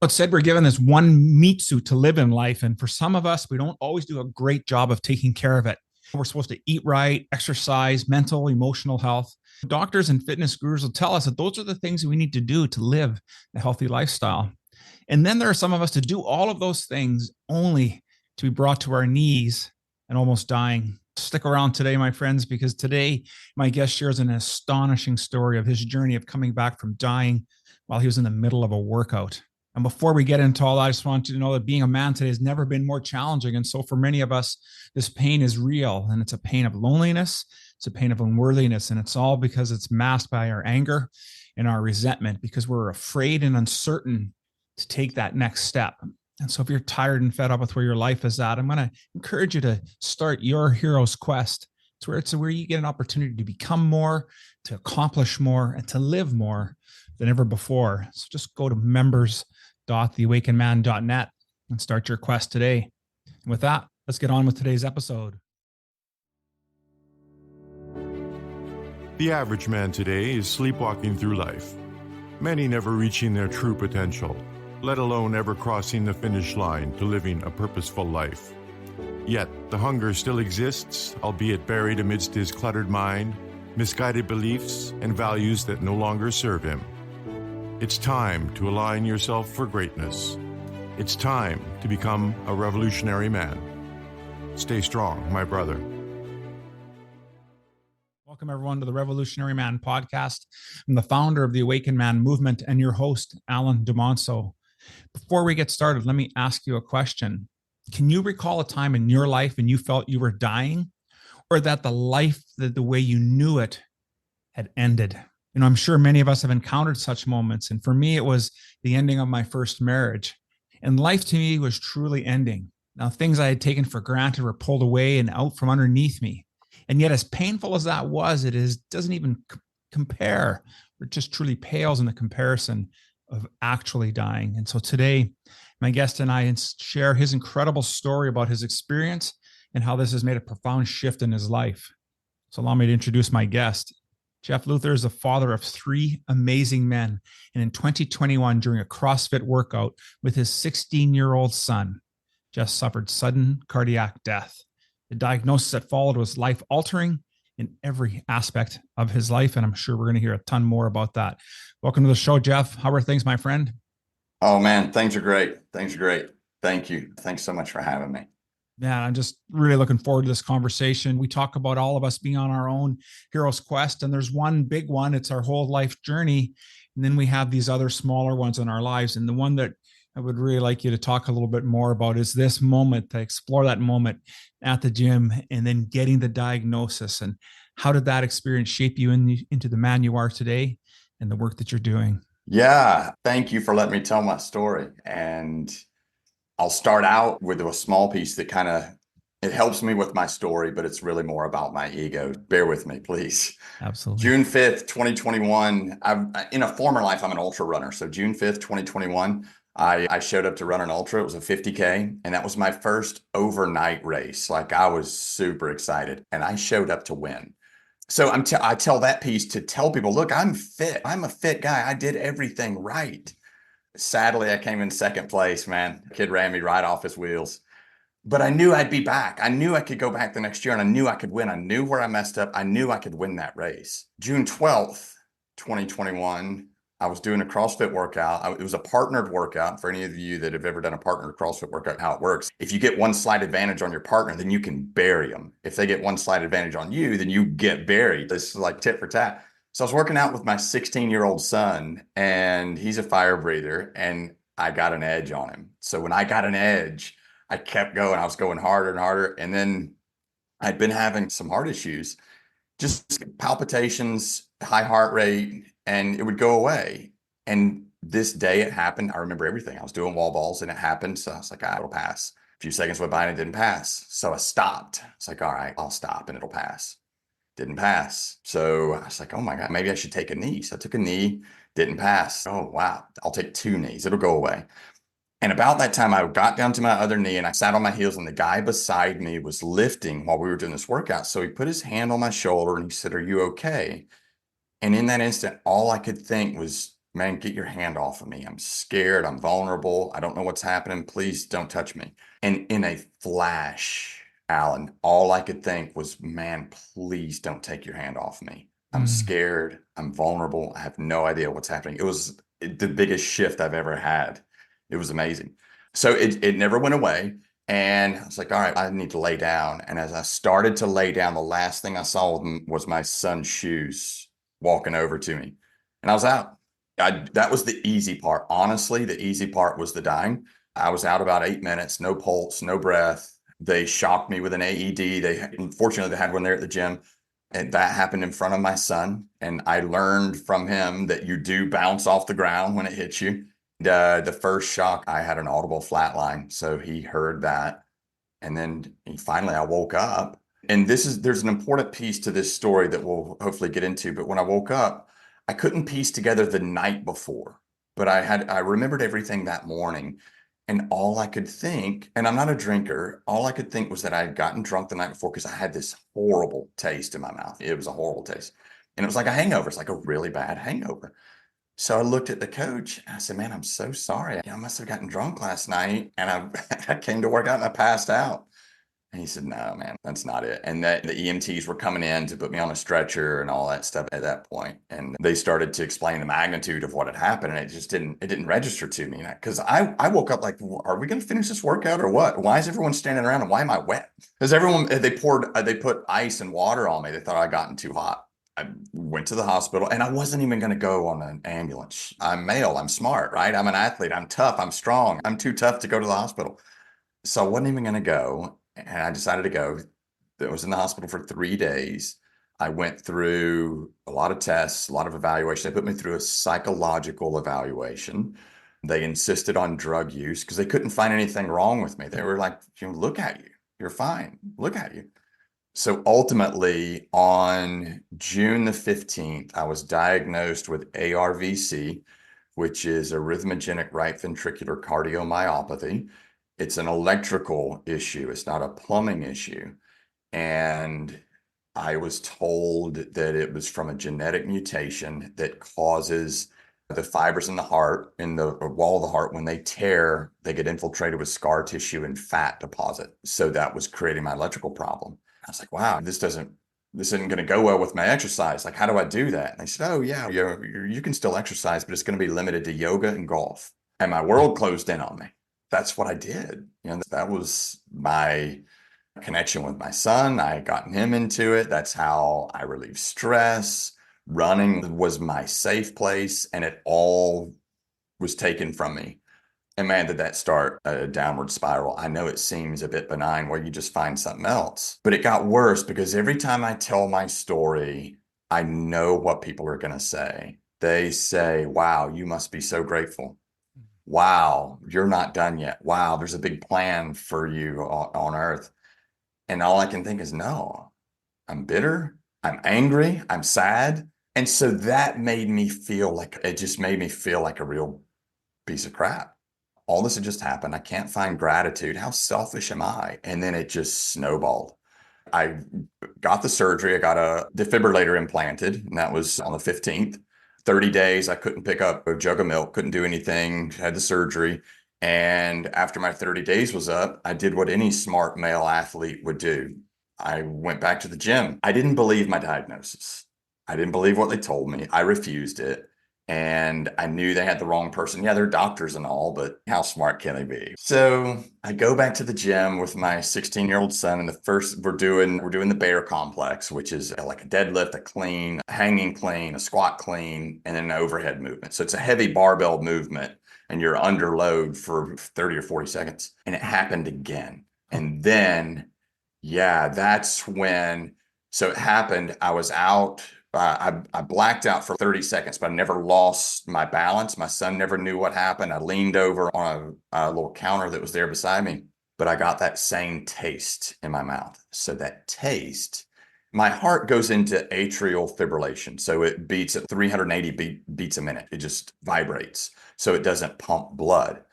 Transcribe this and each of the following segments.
It said we're given this one meat suit to live in life. And for some of us, we don't always do a great job of taking care of it. We're supposed to eat right, exercise, mental, emotional health. Doctors and fitness gurus will tell us that those are the things we need to do to live a healthy lifestyle. And then there are some of us to do all of those things only to be brought to our knees and almost dying. Stick around today, my friends, because today my guest shares an astonishing story of his journey of coming back from dying while he was in the middle of a workout. And before we get into all that, I just want you to know that being a man today has never been more challenging. And so for many of us, this pain is real, and it's a pain of loneliness. It's a pain of unworthiness. And it's all because it's masked by our anger and our resentment, because we're afraid and uncertain to take that next step. And so if you're tired and fed up with where your life is at, I'm going to encourage you to start your hero's quest. It's where you get an opportunity to become more, to accomplish more, and to live more than ever before. So just go to members.theawakenedman.net and start your quest today. And with that, let's get on with today's episode. The average man today is sleepwalking through life, many never reaching their true potential, let alone ever crossing the finish line to living a purposeful life. Yet, the hunger still exists, albeit buried amidst his cluttered mind, misguided beliefs, and values that no longer serve him. It's time to align yourself for greatness. It's time to become a revolutionary man. Stay strong, my brother. Welcome, everyone, to the Revolutionary Man podcast. I'm the founder of the Awakened Man movement and your host, Alan DeMonso. Before we get started, let me ask you a question. Can you recall a time in your life when you felt you were dying, or that the life, the way you knew it, had ended? I'm sure many of us have encountered such moments. And for me, it was the ending of my first marriage. And life to me was truly ending. Now, things I had taken for granted were pulled away and out from underneath me. And yet, as painful as that was, doesn't even compare. It just truly pales in the comparison of actually dying. And so today, my guest and I share his incredible story about his experience and how this has made a profound shift in his life. So allow me to introduce my guest. Jeff Luther is the father of 3 amazing men. And in 2021, during a CrossFit workout with his 16-year-old son, Jeff suffered sudden cardiac death. The diagnosis that followed was life-altering in every aspect of his life. And I'm sure we're going to hear a ton more about that. Welcome to the show, Jeff. How are things, my friend? Oh, man, things are great. Things are great. Thank you. Thanks so much for having me. Yeah, I'm just really looking forward to this conversation. We talk about all of us being on our own hero's quest, and there's one big one. It's our whole life journey. And then we have these other smaller ones in our lives. And the one that I would really like you to talk a little bit more about is this moment, to explore that moment at the gym and then getting the diagnosis. And how did that experience shape you into the man you are today and the work that you're doing? Yeah, thank you for letting me tell my story. And I'll start out with a small piece that it helps me with my story, but it's really more about my ego. Bear with me, please. Absolutely. June 5th, 2021, in a former life, I'm an ultra runner. So June 5th, 2021, I showed up to run an ultra. It was a 50K, and that was my first overnight race. Like, I was super excited, and I showed up to win. So I tell that piece to tell people, look, I'm fit. I'm a fit guy. I did everything right. Sadly, I came in second place, man. The kid ran me right off his wheels. But I knew I'd be back. I knew I could go back the next year, and I knew I could win. I knew where I messed up. I knew I could win that race. June 12th, 2021, I was doing a CrossFit workout. It was a partnered workout. For any of you that have ever done a partnered CrossFit workout, how it works. If you get one slight advantage on your partner, then you can bury them. If they get one slight advantage on you, then you get buried. This is like tit for tat. So I was working out with my 16-year-old son, and he's a fire breather, and I got an edge on him. So when I got an edge, I kept going. I was going harder and harder. And then I'd been having some heart issues, just palpitations, high heart rate, and it would go away. And this day it happened. I remember everything. I was doing wall balls and it happened. So I was like, it'll pass. A few seconds went by and it didn't pass. So I stopped. It's like, all right, I'll stop and it'll pass. Didn't pass. So I was like, oh my God, maybe I should take a knee. So I took a knee, didn't pass. Oh, wow. I'll take 2 knees. It'll go away. And about that time, I got down to my other knee and I sat on my heels, and the guy beside me was lifting while we were doing this workout. So he put his hand on my shoulder and he said, "Are you okay?" And in that instant, all I could think was, man, get your hand off of me. I'm scared. I'm vulnerable. I don't know what's happening. Please don't touch me. And in a flash, Alan, all I could think was, man, please don't take your hand off me. I'm scared. I'm vulnerable. I have no idea what's happening. It was the biggest shift I've ever had. It was amazing. So it never went away. And I was like, all right, I need to lay down. And as I started to lay down, the last thing I saw was my son's shoes walking over to me. And I was out. That was the easy part. Honestly, the easy part was the dying. I was out about 8 minutes, no pulse, no breath. They shocked me with an AED. Unfortunately, they had one there at the gym. And that happened in front of my son. And I learned from him that you do bounce off the ground when it hits you. The first shock, I had an audible flatline. So he heard that. And then finally I woke up. And there's an important piece to this story that we'll hopefully get into. But when I woke up, I couldn't piece together the night before, but I remembered everything that morning. And all I could think, and I'm not a drinker, all I could think was that I had gotten drunk the night before because I had this horrible taste in my mouth. It was a horrible taste. And it was like a hangover. It's like a really bad hangover. So I looked at the coach and I said, man, I'm so sorry. I must have gotten drunk last night. And I came to work out and I passed out. And he said, no, man, that's not it. And that the EMTs were coming in to put me on a stretcher and all that stuff at that point. And they started to explain the magnitude of what had happened. And it didn't register to me. Because I woke up like, are we going to finish this workout or what? Why is everyone standing around and why am I wet? Because they put ice and water on me. They thought I'd gotten too hot. I went to the hospital and I wasn't even going to go on an ambulance. I'm male. I'm smart, right? I'm an athlete. I'm tough. I'm strong. I'm too tough to go to the hospital. So I wasn't even going to go. And I decided to go. I was in the hospital for 3 days. I went through a lot of tests, a lot of evaluation. They put me through a psychological evaluation. They insisted on drug use because they couldn't find anything wrong with me. They were like, look at you. You're fine. Look at you. So ultimately, on June the 15th, I was diagnosed with ARVC, which is arrhythmogenic right ventricular cardiomyopathy. It's an electrical issue. It's not a plumbing issue. And I was told that it was from a genetic mutation that causes the fibers in the heart, in the wall of the heart, when they tear, they get infiltrated with scar tissue and fat deposit. So that was creating my electrical problem. I was like, wow, this isn't going to go well with my exercise. Like, how do I do that? And they said, oh yeah, you can still exercise, but it's going to be limited to yoga and golf. And my world closed in on me. That's what I did. That was my connection with my son. I had gotten him into it. That's how I relieved stress. Running was my safe place, and it all was taken from me. And man, did that start a downward spiral. I know it seems a bit benign where you just find something else, but it got worse because every time I tell my story, I know what people are going to say. They say, wow, you must be so grateful. Wow, you're not done yet. Wow, there's a big plan for you on earth. And all I can think is, no, I'm bitter. I'm angry. I'm sad. And so that made me feel like a real piece of crap. All this had just happened. I can't find gratitude. How selfish am I? And then it just snowballed. I got the surgery. I got a defibrillator implanted, and that was on the 15th. 30 days, I couldn't pick up a jug of milk, couldn't do anything, had the surgery. And after my 30 days was up, I did what any smart male athlete would do. I went back to the gym. I didn't believe my diagnosis. I didn't believe what they told me. I refused it. And I knew they had the wrong person. Yeah, they're doctors and all, but how smart can they be? So I go back to the gym with my 16-year-old son. And we're doing the bear complex, which is like a deadlift, a clean, a hanging clean, a squat clean, and then an overhead movement. So it's a heavy barbell movement and you're under load for 30 or 40 seconds. And it happened again. And then, yeah, that's when, so it happened. I was out. I blacked out for 30 seconds, but I never lost my balance. My son never knew what happened. I leaned over on a little counter that was there beside me, but I got that same taste in my mouth. So that taste, my heart goes into atrial fibrillation. So it beats at 380 beats a minute. It just vibrates. So it doesn't pump blood.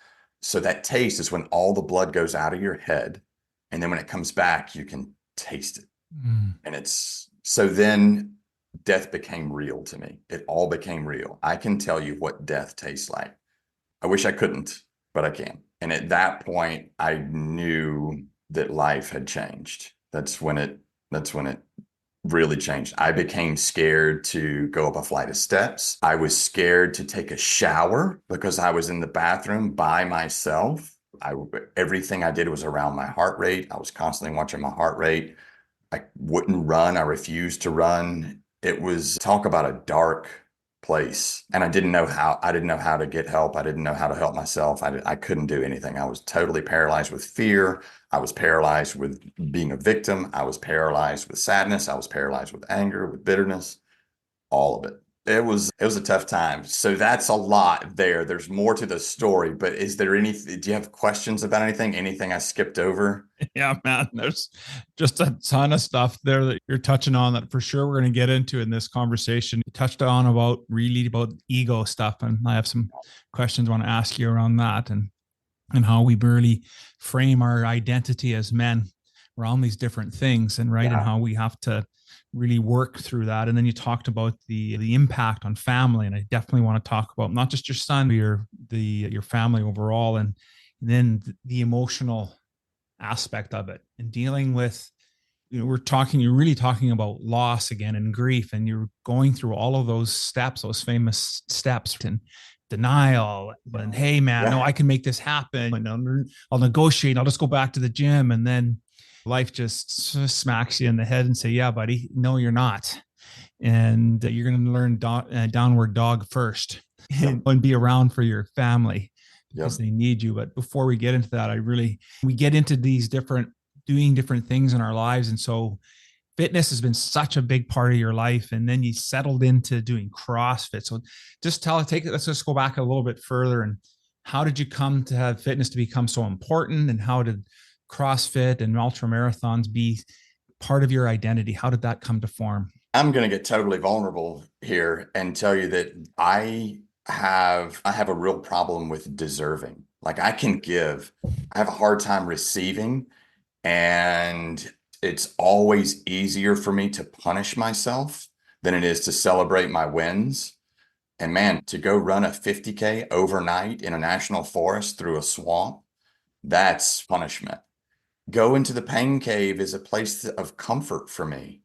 So that taste is when all the blood goes out of your head. And then when it comes back, you can taste it. And so then death became real to me. It all became real. I can tell you what death tastes like. I wish I couldn't, but I can. And at that point, I knew that life had changed. That's when it really changed. I became scared to go up a flight of steps. I was scared to take a shower because I was in the bathroom by myself. Everything I did was around my heart rate. I was constantly watching my heart rate. I wouldn't run. I refused to run. It was talk about a dark place. And I didn't know how to get help. I didn't know how to help myself. I couldn't do anything. I was totally paralyzed with fear. I was paralyzed with being a victim. I was paralyzed with sadness. I was paralyzed with anger, with bitterness, all of it. It was a tough time. So that's a lot there. There's more to the story, but do you have questions about anything? Anything I skipped over? Yeah, man, there's just a ton of stuff there that you're touching on that for sure we're going to get into in this conversation. You touched on about ego stuff, and I have some questions I want to ask you around that and how we really frame our identity as men around these different things, and right, and how we have to really work through that. And then you talked about the impact on family, and I definitely want to talk about not just your son, but your family overall, and then the emotional aspect of it and dealing with, you're really talking about loss again and grief, and you're going through all of those steps, those famous steps, and denial, and hey man, no, I can make this happen, and I'll negotiate, I'll just go back to the gym, and then life just smacks you in the head and say, yeah buddy, no you're not, and you're going to learn downward dog first, and be around for your family because they need you. But before we get into that, we get into these doing different things in our lives. And so fitness has been such a big part of your life. And then you settled into doing CrossFit. So just let's just go back a little bit further. And how did you come to have fitness to become so important? And how did CrossFit and ultra marathons be part of your identity? How did that come to form? I'm going to get totally vulnerable here and tell you that I have a real problem with deserving. Like I have a hard time receiving, and it's always easier for me to punish myself than it is to celebrate my wins. And man, to go run a 50K overnight in a national forest through a swamp, that's punishment. Go into the pain cave is a place of comfort for me.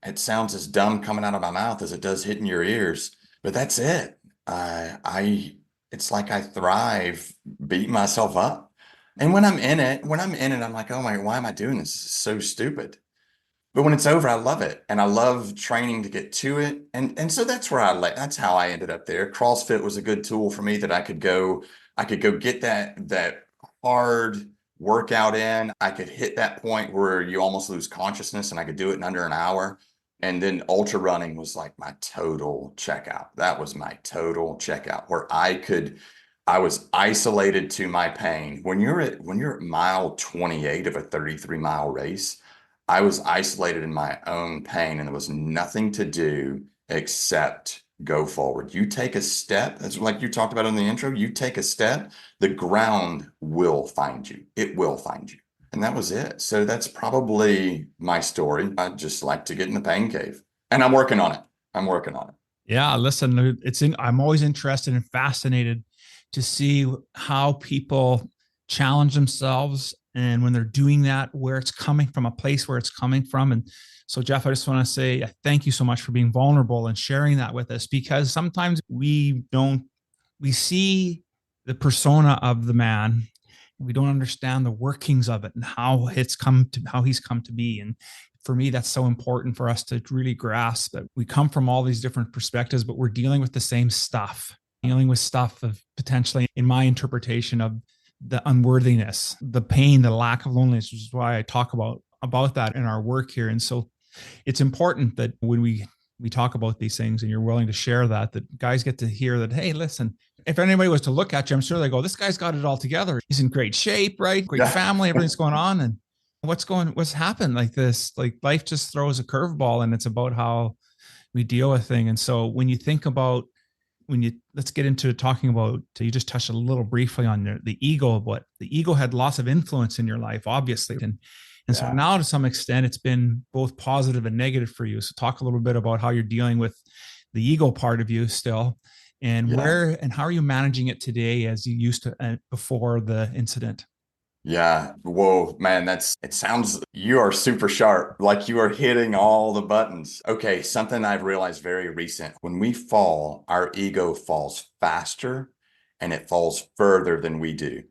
It sounds as dumb coming out of my mouth as it does hitting your ears, but that's it. It's like I thrive beating myself up. And when I'm in it, I'm like, oh my, why am I doing this? This is so stupid. But when it's over, I love it. And I love training to get to it. And so that's how I ended up there. CrossFit was a good tool for me that I could go get that hard workout in. I could hit that point where you almost lose consciousness, and I could do it in under an hour. And then ultra running was like my total checkout. That was my total checkout, where I was isolated to my pain. When you're at mile 28 of a 33-mile race, I was isolated in my own pain, and there was nothing to do except go forward. You take a step, that's like you talked about in the intro, you take a step, the ground will find you. It will find you. And that was it. So that's probably my story. I just like to get in the pain cave, and I'm working on it. Yeah, listen, I'm always interested and fascinated to see how people challenge themselves, and when they're doing that, where it's coming from, a place where it's coming from. And so, Jeff, I just want to say thank you so much for being vulnerable and sharing that with us, because sometimes we see the persona of the man. We don't understand the workings of it and how he's come to be. And for me, that's so important for us to really grasp that we come from all these different perspectives, but we're dealing with the same stuff, of potentially, in my interpretation, of the unworthiness, the pain, the lack of loneliness, which is why I talk about that in our work here. And so it's important that when we talk about these things and you're willing to share that guys get to hear that, hey, listen, if anybody was to look at you, I'm sure they go, this guy's got it all together. He's in great shape, right? Great family, everything's going on. And what's happened like this? Like life just throws a curveball, and it's about how we deal with things. And so when you think about, let's get into talking about, you just touched a little briefly on the ego, of what the ego had lots of influence in your life, obviously. And And so now to some extent, it's been both positive and negative for you. So talk a little bit about how you're dealing with the ego part of you still, and where and how are you managing it today as you used to before the incident? Yeah. Whoa, man, it sounds, you are super sharp. Like you are hitting all the buttons. Okay. Something I've realized very recent. When we fall, our ego falls faster and it falls further than we do.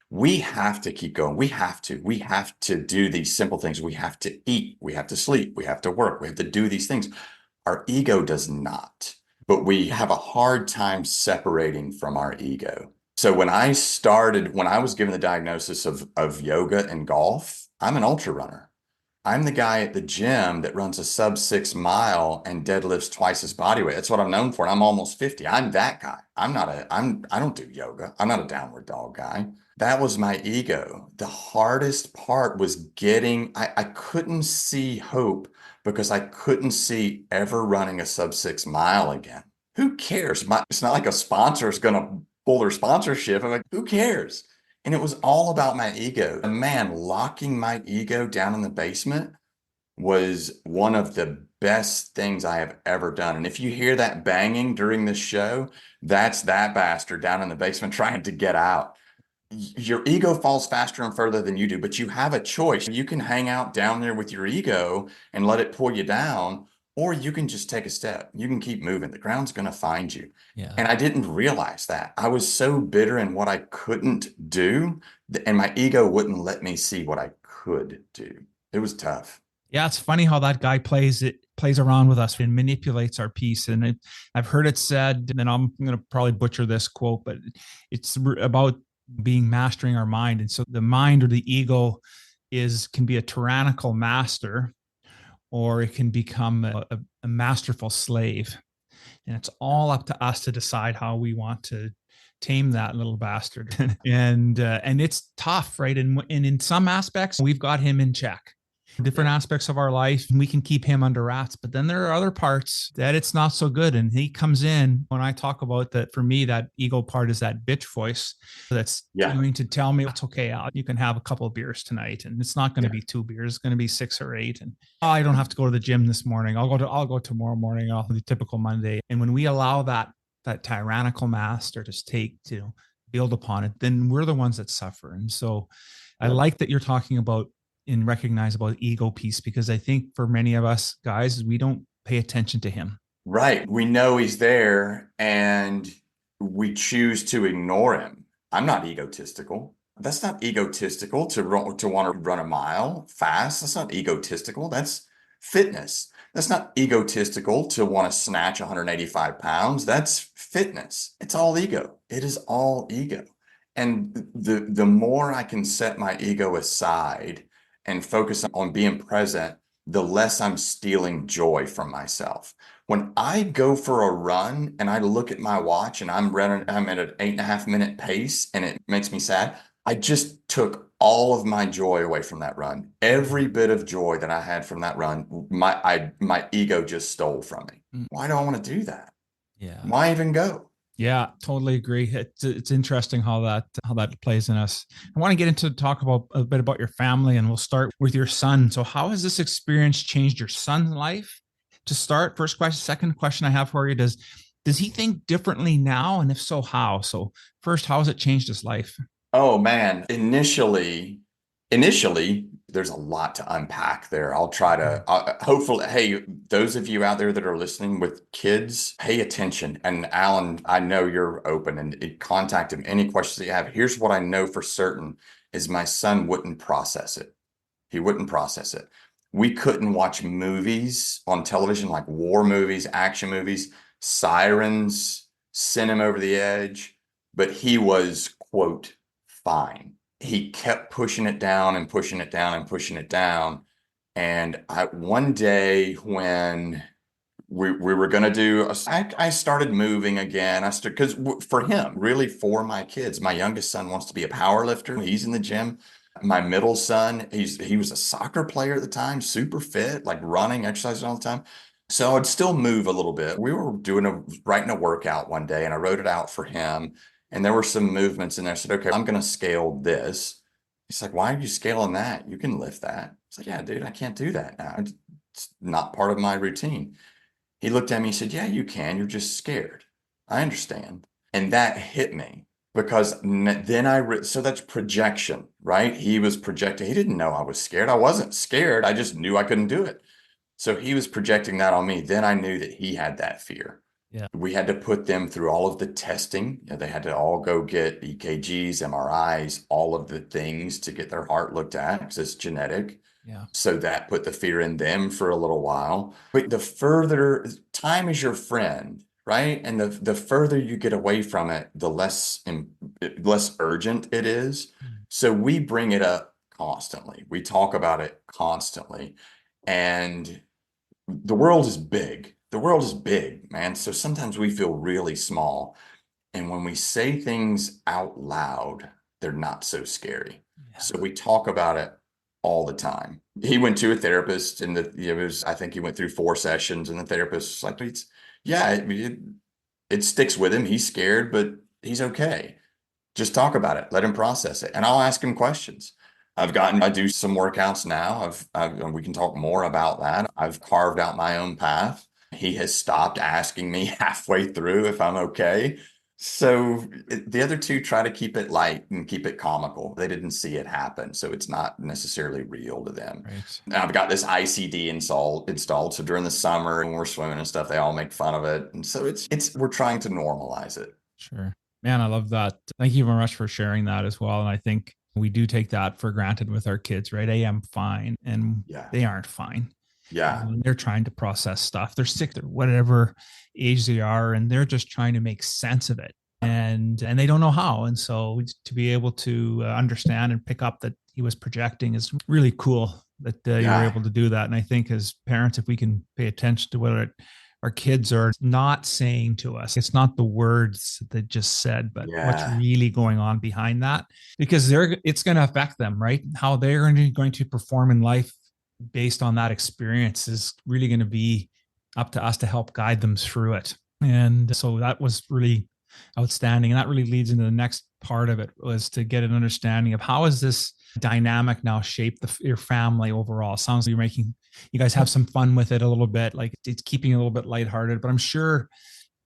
We have to keep going. We have to do these simple things. We have to eat. We have to sleep. We have to work. We have to do these things. Our ego does not, but we have a hard time separating from our ego. So when I was given the diagnosis of yoga and golf, I'm an ultra runner. I'm the guy at the gym that runs a sub 6 mile and deadlifts twice his body weight. That's what I'm known for. And I'm almost 50. I'm that guy. I don't do yoga. I'm not a downward dog guy. That was my ego. The hardest part was I couldn't see hope because I couldn't see ever running a sub 6 mile again. Who cares? It's not like a sponsor is going to pull their sponsorship. I'm like, who cares? And it was all about my ego. And man, locking my ego down in the basement was one of the best things I have ever done. And if you hear that banging during this show, that's that bastard down in the basement trying to get out. Your ego falls faster and further than you do, but you have a choice. You can hang out down there with your ego and let it pull you down, or you can just take a step. You can keep moving. The ground's going to find you. Yeah. And I didn't realize that. I was so bitter in what I couldn't do, and my ego wouldn't let me see what I could do. It was tough. Yeah, it's funny how that guy plays around with us and manipulates our peace. And I've heard it said, and I'm going to probably butcher this quote, but it's about mastering our mind. And so the mind or the ego can be a tyrannical master, or it can become a masterful slave. And it's all up to us to decide how we want to tame that little bastard. and it's tough, right? And in some aspects, we've got him in check. Different aspects of our life, we can keep him under wraps, but then there are other parts that it's not so good. And he comes in when I talk about that. For me, that ego part is that bitch voice that's going to tell me it's okay, Al, you can have a couple of beers tonight, and it's not going to be 2 beers, it's going to be 6 or 8. And I don't have to go to the gym this morning. I'll go tomorrow morning. I'll the typical Monday. And when we allow that tyrannical master to build upon it, then we're the ones that suffer. And so I like that you're talking about and recognize about ego piece, because I think for many of us guys, we don't pay attention to him. Right. We know he's there and we choose to ignore him. I'm not egotistical. That's not egotistical to want to run a mile fast. That's not egotistical. That's fitness. That's not egotistical to want to snatch 185 pounds. That's fitness. It's all ego. It is all ego. And the more I can set my ego aside and focus on being present, the less I'm stealing joy from myself. When I go for a run and I look at my watch and I'm at an 8.5 minute pace and it makes me sad, I just took all of my joy away from that run. Every bit of joy that I had from that run, my ego just stole from me. Why do I want to do that? Yeah. Why even go? Yeah, totally agree. It's interesting how that plays in us. I want to get into talk about a bit about your family, and we'll start with your son. So how has this experience changed your son's life? To start, first question. Second question I have for you, does he think differently now? And if so, how? So first, how has it changed his life? Oh man, initially, there's a lot to unpack there. I'll try to, hopefully, hey, those of you out there that are listening with kids, pay attention. And Alan, I know you're open and contact him. Any questions that you have. Here's what I know for certain is my son wouldn't process it. He wouldn't process it. We couldn't watch movies on television, like war movies, action movies, sirens, send him over the edge. But he was, quote, fine. He kept pushing it down and pushing it down and pushing it down. And one day when we were going to do, I started moving again. Because for him, really for my kids, my youngest son wants to be a power lifter. He's in the gym. My middle son, he was a soccer player at the time, super fit, like running, exercising all the time. So I'd still move a little bit. We were writing a workout one day and I wrote it out for him. And there were some movements in there. I said, okay, I'm going to scale this. He's like, why are you scaling that? You can lift that. was like, yeah, dude, I can't do that now. It's not part of my routine. He looked at me and said, yeah, you can. You're just scared. I understand. And that hit me because then so that's projection, right? He was projecting. He didn't know I was scared. I wasn't scared. I just knew I couldn't do it. So he was projecting that on me. Then I knew that he had that fear. Yeah. We had to put them through all of the testing. You know, they had to all go get EKGs, MRIs, all of the things to get their heart looked at because it's genetic. Yeah. So that put the fear in them for a little while. But the further time is your friend, right? And the further you get away from it, the less urgent it is. So we bring it up constantly. We talk about it constantly. And the world is big. The world is big, man. So sometimes we feel really small. And when we say things out loud, they're not so scary. Yeah. So we talk about it all the time. He went to a therapist and I think he went through 4 sessions and the therapist was like, it sticks with him. He's scared, but he's okay. Just talk about it. Let him process it. And I'll ask him questions. I do some workouts now. We can talk more about that. I've carved out my own path. He has stopped asking me halfway through if I'm okay. So the other two try to keep it light and keep it comical. They didn't see it happen, so it's not necessarily real to them. Right. Now I've got this ICD installed. So during the summer when we're swimming and stuff, they all make fun of it. And so we're trying to normalize it. Sure. Man, I love that. Thank you very much for sharing that as well. And I think we do take that for granted with our kids, right? Hey, I'm fine. And they aren't fine. Yeah. They're trying to process stuff. They're sick, they're whatever age they are, and they're just trying to make sense of it. And they don't know how. And so to be able to understand and pick up that he was projecting is really cool that you were able to do that. And I think as parents, if we can pay attention to what our kids are not saying to us, it's not the words that they just said, but what's really going on behind that, because it's going to affect them, right? How they're going to perform in life based on that experience is really going to be up to us to help guide them through it. And so that was really outstanding. And that really leads into the next part of it, was to get an understanding of how is this dynamic now shape your family overall. Sounds like you guys have some fun with it a little bit, like it's keeping it a little bit lighthearted, but I'm sure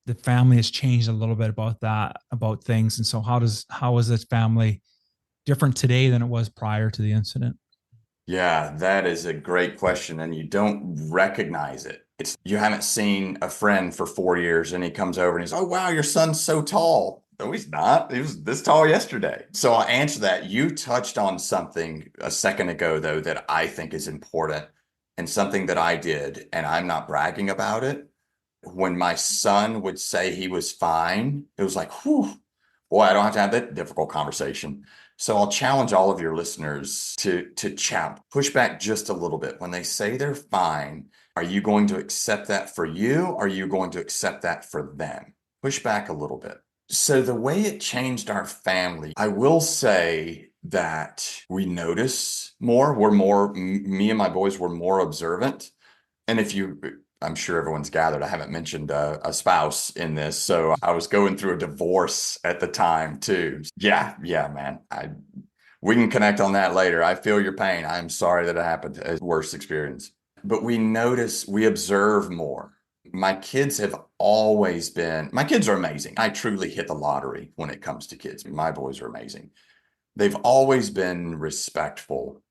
the family has changed a little bit about things. And so how is this family different today than it was prior to the incident? Yeah, that is a great question. And you don't recognize it. You haven't seen a friend for 4 years and he comes over and he's, oh, wow, your son's so tall. No, he's not. He was this tall yesterday. So I'll answer that. You touched on something a second ago, though, that I think is important and something that I did, and I'm not bragging about it. When my son would say he was fine, it was like, whew, boy, I don't have to have that difficult conversation. So I'll challenge all of your listeners to push back just a little bit. When they say they're fine, are you going to accept that for you? Or are you going to accept that for them? Push back a little bit. So the way it changed our family, I will say that we notice more. Me and my boys were more observant. And I'm sure everyone's gathered, I haven't mentioned a spouse in this. So I was going through a divorce at the time too. Yeah, man. We can connect on that later. I feel your pain. I'm sorry that it happened. A worst experience. But we observe more. My kids are amazing. I truly hit the lottery when it comes to kids. My boys are amazing. They've always been respectful.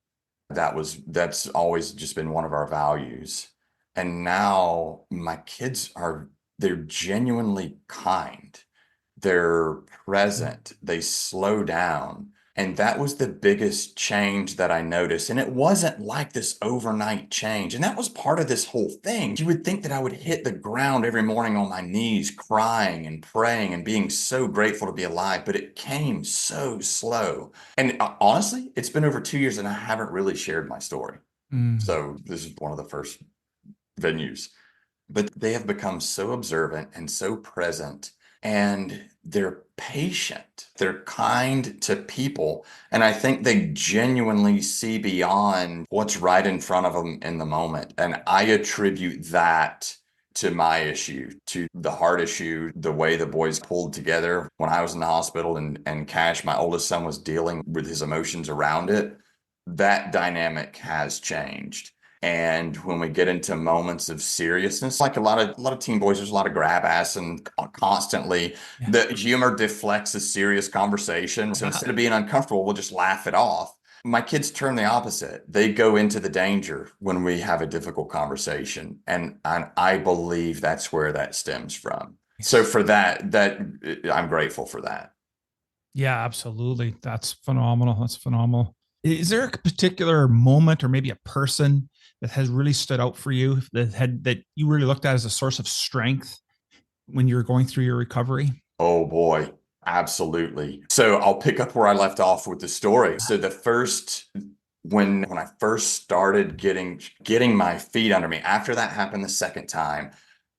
That's always just been one of our values. And now my kids they're genuinely kind. They're present. They slow down. And that was the biggest change that I noticed. And it wasn't like this overnight change. And that was part of this whole thing. You would think that I would hit the ground every morning on my knees, crying and praying and being so grateful to be alive, but it came so slow. And honestly, it's been over 2 years and I haven't really shared my story. So this is one of the first venues, but they have become so observant and so present, and they're patient, they're kind to people. And I think they genuinely see beyond what's right in front of them in the moment. And I attribute that to my issue, to the heart issue, the way the boys pulled together when I was in the hospital and Cash, my oldest son, was dealing with his emotions around it. that dynamic has changed. And when we get into moments of seriousness, like a lot of teen boys, there's a lot of grab ass and constantly the humor deflects a serious conversation. So instead of being uncomfortable, we'll just laugh it off. My kids turn the opposite. They go into the danger when we have a difficult conversation. And I believe that's where that stems from. So for that I'm grateful for that. Yeah, absolutely. That's phenomenal. That's phenomenal. Is there a particular moment or maybe a person that has really stood out for you that you really looked at as a source of strength when you were going through your recovery? Oh boy, absolutely. So I'll pick up where I left off with the story. So the first when I first started getting my feet under me, after that happened the second time,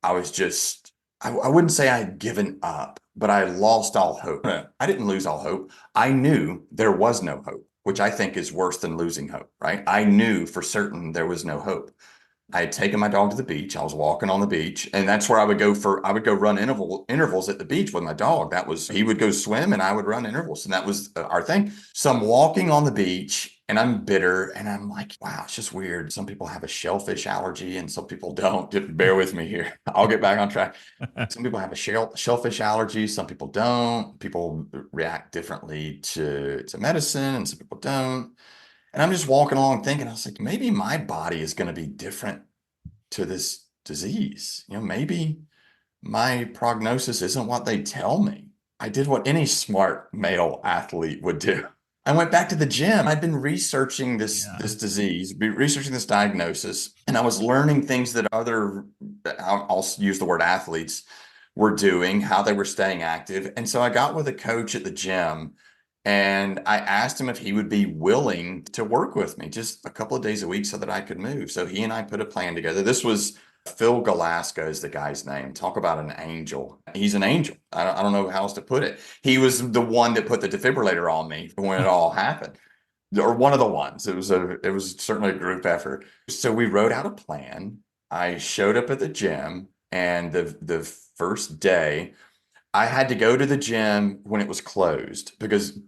I was just I wouldn't say I had given up, but I lost all hope. I didn't lose all hope. I knew there was no hope, which I think is worse than losing hope, right? I knew for certain there was no hope. I had taken my dog to the beach. I was walking on the beach, and that's where I would go run intervals at the beach with my dog. He would go swim and I would run intervals. And that was our thing. So I'm walking on the beach and I'm bitter and I'm like, wow, it's just weird. Some people have a shellfish allergy and some people don't. Just bear with me here. I'll get back on track. Some people have a shellfish allergy. Some people don't. People react differently to medicine and some people don't. And I'm just walking along thinking, I was like, maybe my body is going to be different to this disease. Maybe my prognosis isn't what they tell me. I did what any smart male athlete would do. I went back to the gym. I'd been researching this disease, researching this diagnosis, and I was learning things that I'll use the word athletes, were doing, how they were staying active. And so I got with a coach at the gym and I asked him if he would be willing to work with me just a couple of days a week so that I could move. So he and I put a plan together. This was Phil Galaska is the guy's name. Talk about an angel. He's an angel. I don't know how else to put it. He was the one that put the defibrillator on me when it all happened, or one of the ones. It was certainly a group effort. So we wrote out a plan. I showed up at the gym, and the first day, I had to go to the gym when it was closed because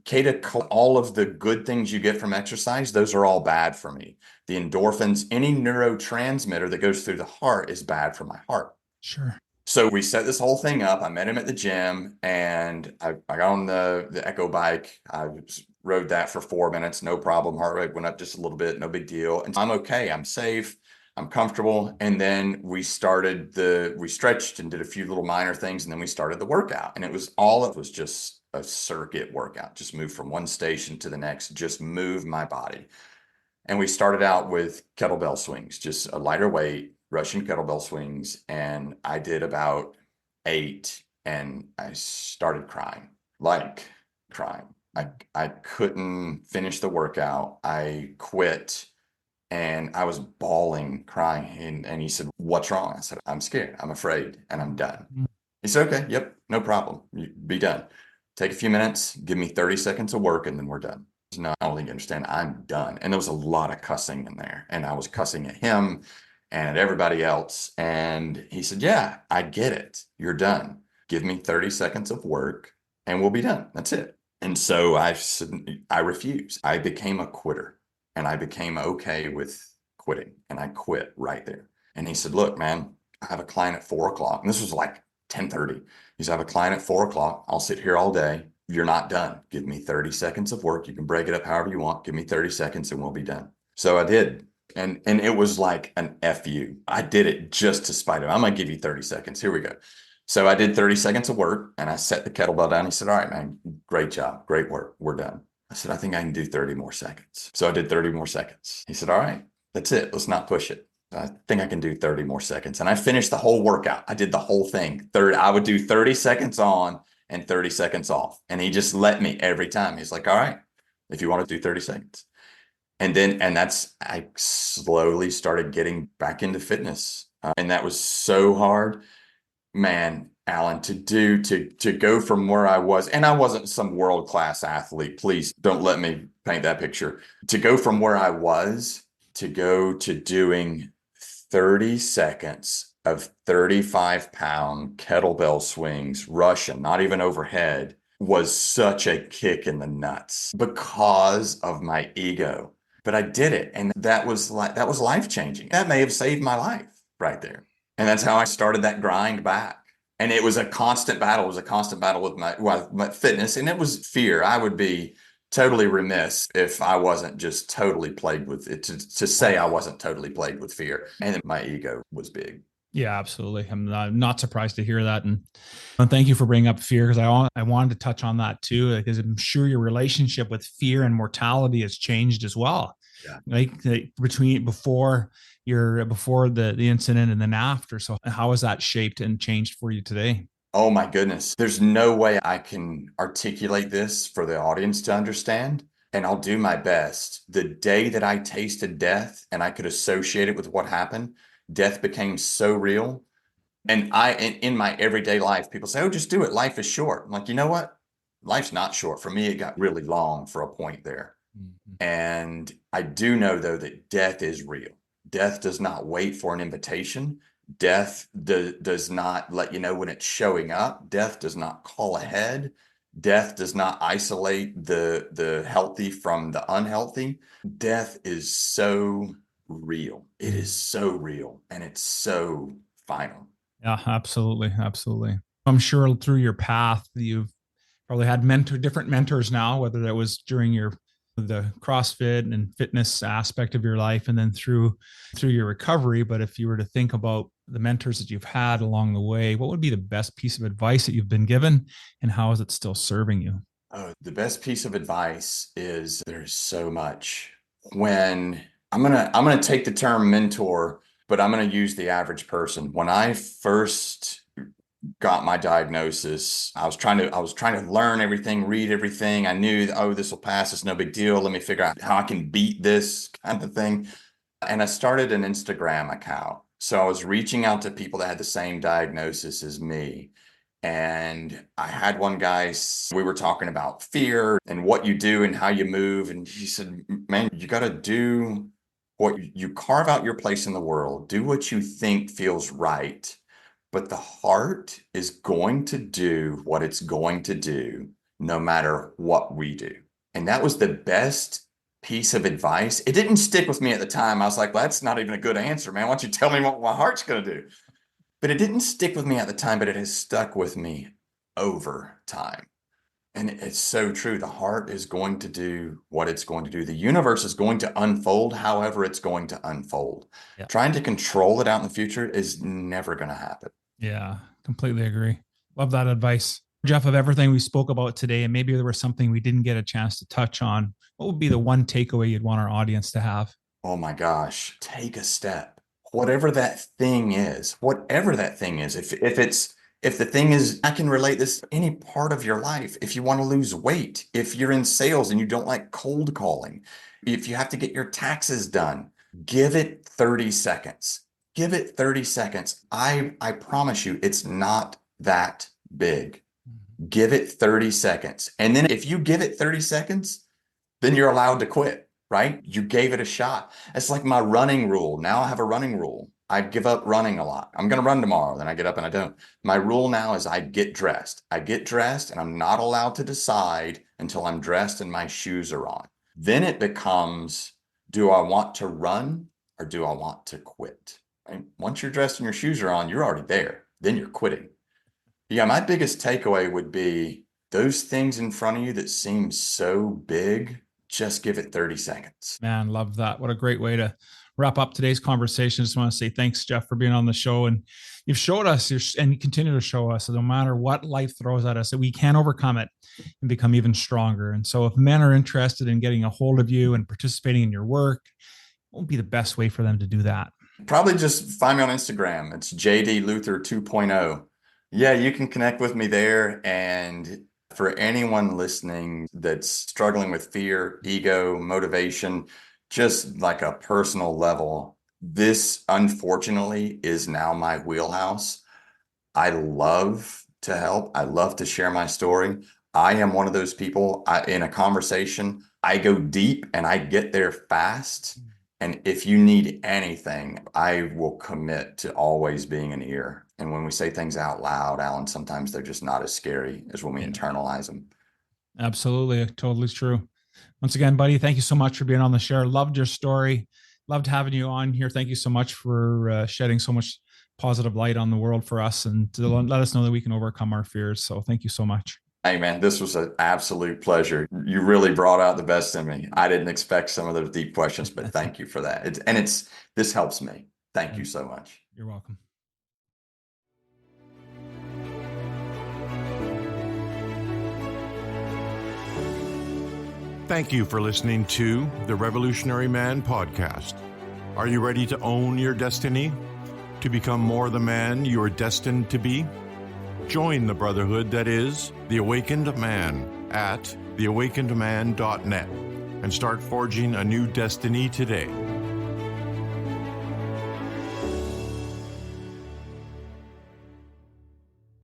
all of the good things you get from exercise, those are all bad for me. The endorphins, any neurotransmitter that goes through the heart is bad for my heart. Sure. So we set this whole thing up. I met him at the gym and I got on the Echo bike. I rode that for 4 minutes, no problem. Heart rate went up just a little bit, no big deal. And I'm okay. I'm safe. I'm comfortable. And then we stretched and did a few little minor things. And then we started the workout. And it was just a circuit workout, just move from one station to the next, just move my body. And we started out with kettlebell swings, just a lighter weight, Russian kettlebell swings. And I did about 8 and I started crying. I couldn't finish the workout. I quit. And I was bawling, crying. And he said, "What's wrong?" I said, "I'm scared. I'm afraid. And I'm done." He said, "Okay, yep, no problem. You be done. Take a few minutes, give me 30 seconds of work, and then we're done." No, I don't think you understand. I'm done. And there was a lot of cussing in there. And I was cussing at him and at everybody else. And he said, "Yeah, I get it. You're done. Give me 30 seconds of work and we'll be done. That's it." And so I refused. I became a quitter. And I became okay with quitting. And I quit right there. And he said, "Look, man, I have a client at 4:00." And this was like 10:30. He said, "I have a client at 4:00. I'll sit here all day. You're not done. Give me 30 seconds of work. You can break it up however you want. Give me 30 seconds and we'll be done." So I did. And it was like an FU. I did it just to spite him. I'm going to give you 30 seconds. Here we go. So I did 30 seconds of work and I set the kettlebell down. He said, "All right, man, great job. Great work. We're done." I said, "I think I can do 30 more seconds." So I did 30 more seconds. He said, "All right, that's it. Let's not push it. I think I can do 30 more seconds." And I finished the whole workout. I did the whole thing. I would do 30 seconds on and 30 seconds off. And he just let me every time. He's like, "All right, if you want to do 30 seconds. I slowly started getting back into fitness. And that was so hard, man. Alan, to go from where I was, and I wasn't some world-class athlete, please don't let me paint that picture. To go from where I was to go to doing 30 seconds of 35-pound kettlebell swings, Russian, not even overhead, was such a kick in the nuts because of my ego. but I did it. And that was life changing. That may have saved my life right there. And that's how I started that grind back. And it was a constant battle. It was a constant battle with my fitness. And it was fear. I would be totally remiss if I wasn't just totally plagued with it, to say I wasn't totally plagued with fear. And my ego was big. Yeah, absolutely. I'm not surprised to hear that. And thank you for bringing up fear, because I wanted to touch on that too, because I'm sure your relationship with fear and mortality has changed as well. Yeah. Like between before the incident and then after. So how has that shaped and changed for you today? Oh my goodness. There's no way I can articulate this for the audience to understand. And I'll do my best. The day that I tasted death and I could associate it with what happened, death became so real. And in my everyday life, people say, oh, just do it. Life is short. I'm like, you know what? Life's not short. For me, it got really long for a point there. Mm-hmm. And I do know, though, that death is real. Death does not wait for an invitation. Death does not let you know when it's showing up. Death does not call ahead. Death does not isolate the healthy from the unhealthy. Death is so real. It is so real, and it's so final. Yeah, absolutely. Absolutely. I'm sure through your path, you've probably had different mentors now, whether that was during the CrossFit and fitness aspect of your life, and then through your recovery. But if you were to think about the mentors that you've had along the way, what would be the best piece of advice that you've been given, and how is it still serving you? Oh, the best piece of advice is there's so much. When I'm gonna take the term mentor, but I'm gonna use the average person. When I first got my diagnosis, I was trying to learn everything, read everything. I knew, oh, this will pass. It's no big deal. Let me figure out how I can beat this kind of thing. And I started an Instagram account. So I was reaching out to people that had the same diagnosis as me. And I had one guy, we were talking about fear and what you do and how you move. And he said, man, you got to do what you carve out your place in the world, do what you think feels right. But the heart is going to do what it's going to do, no matter what we do. And that was the best piece of advice. It didn't stick with me at the time. I was like, well, that's not even a good answer, man. Why don't you tell me what my heart's going to do? But it didn't stick with me at the time, but it has stuck with me over time. And it's so true. The heart is going to do what it's going to do. The universe is going to unfold however it's going to unfold. Yeah. Trying to control it out in the future is never going to happen. Yeah, completely agree. Love that advice. Jeff, of everything we spoke about today, and maybe there was something we didn't get a chance to touch on, what would be the one takeaway you'd want our audience to have? Oh my gosh, take a step. Whatever that thing is, if the thing is, I can relate this to any part of your life. If you want to lose weight, if you're in sales and you don't like cold calling, if you have to get your taxes done, give it 30 seconds. Give it 30 seconds. I promise you, it's not that big. Give it 30 seconds. And then if you give it 30 seconds, then you're allowed to quit, right? You gave it a shot. It's like my running rule. Now I have a running rule. I give up running a lot. I'm going to run tomorrow. Then I get up and I don't. My rule now is I get dressed. I get dressed and I'm not allowed to decide until I'm dressed and my shoes are on. Then it becomes, do I want to run or do I want to quit? Right? Once you're dressed and your shoes are on, you're already there. Then you're quitting. Yeah, my biggest takeaway would be those things in front of you that seem so big, just give it 30 seconds. Man, love that. What a great way to wrap up today's conversation. Just want to say thanks, Jeff, for being on the show. And you've showed us, and you continue to show us, that no matter what life throws at us, that we can overcome it and become even stronger. And so if men are interested in getting a hold of you and participating in your work, what would be the best way for them to do that? Probably just find me on Instagram. It's JD Luther 2.0. Yeah, you can connect with me there. And for anyone listening that's struggling with fear, ego, motivation, just like a personal level, this unfortunately is now my wheelhouse. I love to help. I love to share my story. I am one of those people in a conversation, I go deep and I get there fast. And if you need anything, I will commit to always being an ear. And when we say things out loud, Alan, sometimes they're just not as scary as when we internalize them. Absolutely. Totally true. Once again, buddy, thank you so much for being on the show. Loved your story. Loved having you on here. Thank you so much for shedding so much positive light on the world for us and to let us know that we can overcome our fears. So thank you so much. Hey, man, this was an absolute pleasure. You really brought out the best in me. I didn't expect some of those deep questions, but thank you for that. This helps me. Thank you so much. You're welcome. Thank you for listening to the Revolutionary Man podcast. Are you ready to own your destiny? To become more the man you are destined to be? Join the brotherhood that is The Awakened Man at theawakenedman.net and start forging a new destiny today.